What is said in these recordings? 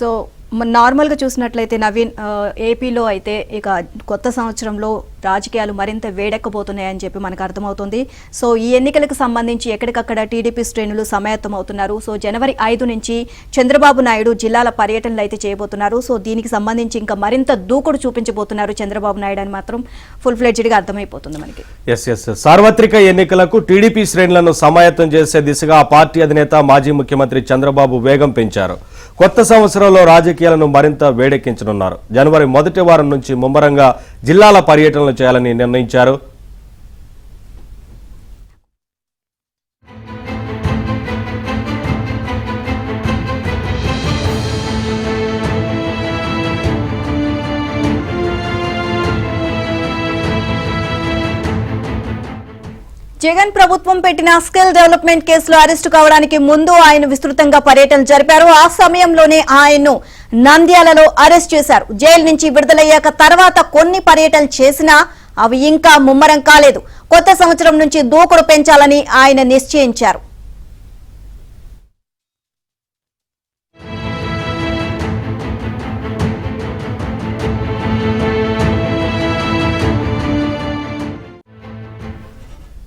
So నార్మల్గా చూసినట్లయితే నవీన్, ఏపీలో అయితే ఇక కొత్త సంవత్సరంలో రాజకీయాలు మరింత వేడెక్కబోతున్నాయని చెప్పి మనకు అర్థమవుతుంది. సో ఈ ఎన్నికలకు సంబంధించి ఎక్కడికక్కడ టీడీపీ శ్రేణులు సమాయత్తం అవుతున్నారు. సో జనవరి 5 నుంచి చంద్రబాబు నాయుడు జిల్లాల పర్యటనలు అయితే చేయబోతున్నారు. సో దీనికి సంబంధించి ఇంకా మరింత దూకుడు చూపించబోతున్నారు చంద్రబాబు నాయుడు అని మాత్రం ఫుల్ ఫ్లెడ్జ్డ్గా అర్థమైపోతుంది మనకి. సార్వత్రిక ఎన్నికలకు టీడీపీ శ్రేణులను సమాయత్తం చేసే దిశగా ఆ పార్టీ అధినేత మాజీ ముఖ్యమంత్రి చంద్రబాబు వేగం పెంచారు. కొత్త సంవత్సరంలో రాజకీయాలను మరింత వేడెక్కించనున్నారు. జనవరి మొదటి వారం నుంచి ముమ్మరంగా జిల్లాల పర్యటనలు చేయాలని నిర్ణయించారు. జగన్ ప్రభుత్వం పెట్టిన స్కిల్ డెవలప్మెంట్ కేసులో అరెస్టు కావడానికి ముందు ఆయన విస్తృతంగా పర్యటన జరిపారు. ఆ సమయంలోనే ఆయన్ను నంద్యాలలో అరెస్ట్ చేశారు. జైలు నుంచి విడుదలయ్యాక తర్వాత కొన్ని పర్యటనలు చేసినా అవి ఇంకా ముమ్మరం కాలేదు. కొత్త సంవత్సరం నుంచి దూకుడు పెంచాలని ఆయన నిశ్చయించారు.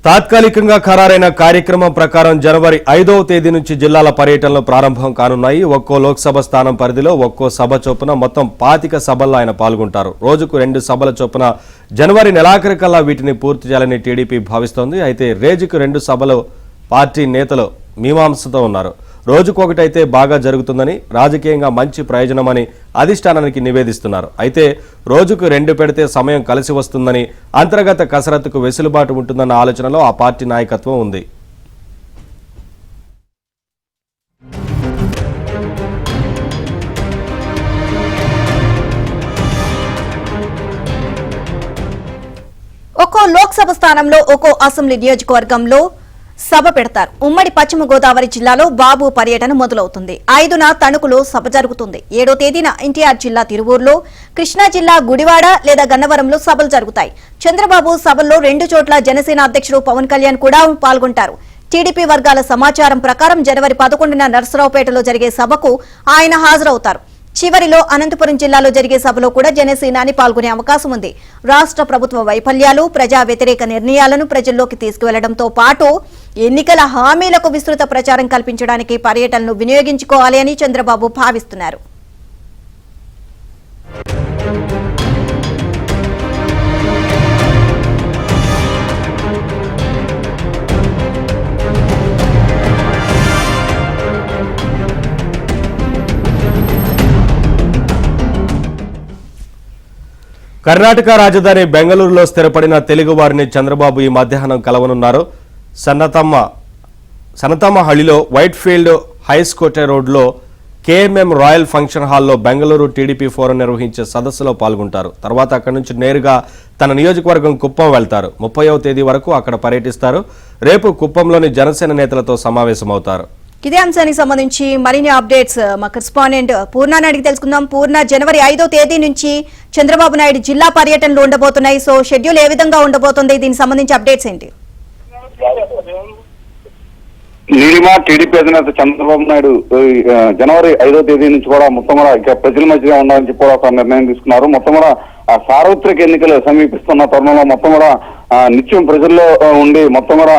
తాత్కాలికంగా ఖరారైన కార్యక్రమం ప్రకారం జనవరి 5వ తేదీ నుంచి జిల్లాల పర్యటనలు ప్రారంభం కానున్నాయి. ఒక్కో లోక్సభ స్థానం పరిధిలో ఒక్కో సభ చొప్పున మొత్తం 25 సభల్లో ఆయన పాల్గొంటారు. రోజుకు 2 సభల చొప్పున జనవరి నెలాఖరికల్లా వీటిని పూర్తి చేయాలని టీడీపీ భావిస్తోంది. అయితే రోజుకు 2 సభలు పార్టీ నేతలు మీమాంసతో ఉన్నారు. రోజుకొకటైతే బాగా జరుగుతుందని, రాజకీయంగా మంచి ప్రయోజనమని అధిష్టానానికి నివేదిస్తున్నారు. అయితే రోజుకు 2 పెడితే సమయం కలిసి వస్తుందని, అంతర్గత కసరత్తుకు వెసులుబాటు ఉంటుందన్న ఆలోచనలో ఆ పార్టీ నాయకత్వం ఉంది. ఒక్కో లోక్సభ స్థానంలో ఒక్కో అసెంబ్లీ నియోజకవర్గంలో సభ పెడతారు. ఉమ్మడి పశ్చిమ గోదావరి జిల్లాలో బాబు పర్యటన మొదలవుతుంది. 5న తణుకులో సభ జరుగుతుంది. 7వ తేదీన ఎన్టీఆర్ జిల్లా తిరువూరులో, కృష్ణా జిల్లా గుడివాడ లేదా గన్నవరంలో సభలు జరుగుతాయి. చంద్రబాబు సభల్లో 2 చోట్ల జనసేన అధ్యక్షుడు పవన్ కళ్యాణ్ కూడా పాల్గొంటారు. టీడీపీ వర్గాల సమాచారం ప్రకారం జనవరి 11న నర్సరావుపేటలో జరిగే సభకు ఆయన హాజరవుతారు. చివరిలో అనంతపురం జిల్లాలో జరిగే సభలో కూడా జనసేనాని పాల్గొనే అవకాశం ఉంది. రాష్ట్ర ప్రభుత్వ వైఫల్యాలు, ప్రజా వ్యతిరేక నిర్ణయాలను ప్రజల్లోకి తీసుకువెళ్లడంతో పాటు ఎన్నికల హామీలకు విస్తృత ప్రచారం కల్పించడానికి పర్యటనను వినియోగించుకోవాలి అని చంద్రబాబు భావిస్తున్నారు. కర్ణాటక రాజధాని బెంగళూరులో స్థిరపడిన తెలుగు వారిని చంద్రబాబు ఈ మధ్యాహ్నం కలవనున్నారు. సనతమ్మహళ్లిలో వైట్ఫీల్డ్ హైస్కోటే రోడ్లో కేఎంఎం రాయల్ ఫంక్షన్ హాల్లో బెంగళూరు టీడీపీ ఫోరం నిర్వహించే సదస్సులో పాల్గొంటారు. తర్వాత అక్కడి నుంచి నేరుగా తన నియోజకవర్గం కుప్పం వెళ్తారు. 30వ తేదీ వరకు అక్కడ పర్యటిస్తారు. రేపు కుప్పంలోని జనసేన నేతలతో సమావేశమవుతారు. ఇదే అంశానికి సంబంధించి మరిన్ని అప్డేట్స్ మా కరెస్పాండెంట్ పూర్ణాని అడిగి తెలుసుకుందాం. పూర్ణ, జనవరి 5వ తేదీ నుంచి చంద్రబాబు నాయుడు జిల్లా పర్యటనలు ఉండబోతున్నాయి. సో షెడ్యూల్ ఏ విధంగా ఉండబోతుంది? దీనికి సంబంధించి అప్డేట్స్ ఏంటి? నీలిమా, టీడీపీ అధినేత చంద్రబాబు నాయుడు జనవరి 5వ తేదీ నుంచి కూడా మొత్తం కూడా ఇక ప్రజల మధ్యగా ఉండాలని చెప్పి కూడా ఒక నిర్ణయం తీసుకున్నారు. మొత్తం కూడా సార్వత్రిక ఎన్నికలు సమీపిస్తున్న తరుణంలో మొత్తం కూడా నిత్యం ప్రజల్లో ఉండి మొత్తం కూడా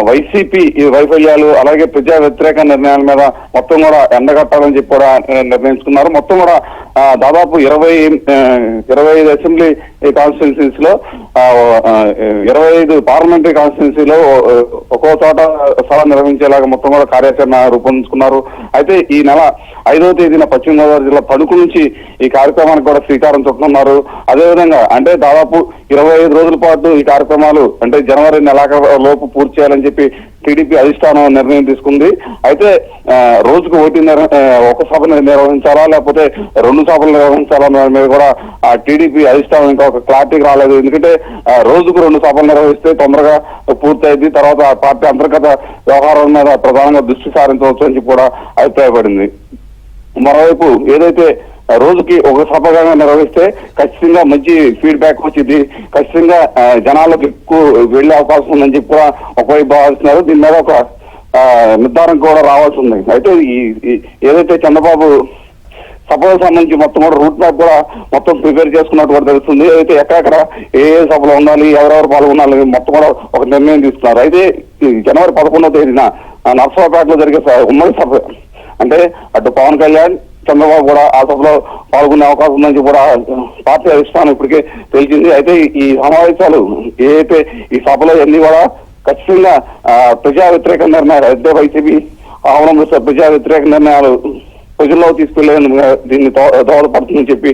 వైసీపీ వైఫల్యాలు అలాగే ప్రజా వ్యతిరేక నిర్ణయాల మీద మొత్తం కూడా ఎండగట్టాలని చెప్పి కూడా నిర్ణయించుకున్నారు. మొత్తం కూడా దాదాపు 25 అసెంబ్లీ కాన్స్టిట్యున్సీస్ లో 25 పార్లమెంటరీ కాన్స్టిట్యున్సీలో ఒక్కో చోట సభ నిర్వహించేలాగా మొత్తం కూడా కార్యాచరణ రూపొందించుకున్నారు. అయితే ఈ నెల 5వ తేదీన పశ్చిమ గోదావరి జిల్లా తణుకు నుంచి ఈ కార్యక్రమానికి కూడా శ్రీకారం చుట్టుకున్నారు. అదేవిధంగా అంటే దాదాపు 25 రోజుల పాటు ఈ కార్యక్రమాలు అంటే జనవరి నెలాఖరు పూర్తి చేయాలని చెప్పి టీడీపీ అధిష్టానం నిర్ణయం తీసుకుంది. అయితే రోజుకు ఒక సభ నిర్వహించాలా లేకపోతే 2 సభలు నిర్వహించాలా మీద కూడా టీడీపీ అధిష్టానం ఇంకా ఒక క్లారిటీకి రాలేదు. ఎందుకంటే రోజుకు 2 సభలు నిర్వహిస్తే తొందరగా పూర్తయింది. తర్వాత పార్టీ అంతర్గత వ్యవహారాల మీద ప్రధానంగా దృష్టి సారించవచ్చు అని చెప్పి కూడా అభిప్రాయపడింది. మరోవైపు ఏదైతే రోజుకి ఒక సభగా నిర్వహిస్తే ఖచ్చితంగా మంచి ఫీడ్బ్యాక్ వచ్చింది, ఖచ్చితంగా జనాలకు ఎక్కువ వెళ్లే అవకాశం ఉందని చెప్పి కూడా ఒకవైపు భావిస్తున్నారు. దీని మీద ఒక నిర్ధారణ కూడా రావాల్సి ఉంది. అయితే ఏదైతే చంద్రబాబు సభలకు సంబంధించి మొత్తం కూడా రూట్ మ్యాప్ కూడా మొత్తం ప్రిపేర్ చేసుకున్నట్టు కూడా తెలుస్తుంది. అయితే ఎక్కడెక్కడ ఏ సభలో ఉండాలి, ఎవరెవరు పాల్గొనాలి మొత్తం కూడా ఒక నిర్ణయం తీసుకున్నారు. అయితే ఈ జనవరి 11వ తేదీన నర్సరావుపేటలో జరిగే ఉమ్మడి సభ అంటే అటు పవన్ కళ్యాణ్, చంద్రబాబు కూడా ఆ సభలో పాల్గొనే అవకాశం ఉందని కూడా పార్టీ అధిష్టానం ఇప్పటికే తెలిసింది. అయితే ఈ సమావేశాలు ఏదైతే ఈ సభలో అన్ని కూడా ఖచ్చితంగా ప్రజా వ్యతిరేక నిర్ణయాలు అయితే వైసీపీ అవలంబిస్తే ప్రజా వ్యతిరేక నిర్ణయాలు ప్రజల్లో తీసుకెళ్లేందుకు దీన్ని దోహదపడుతుందని చెప్పి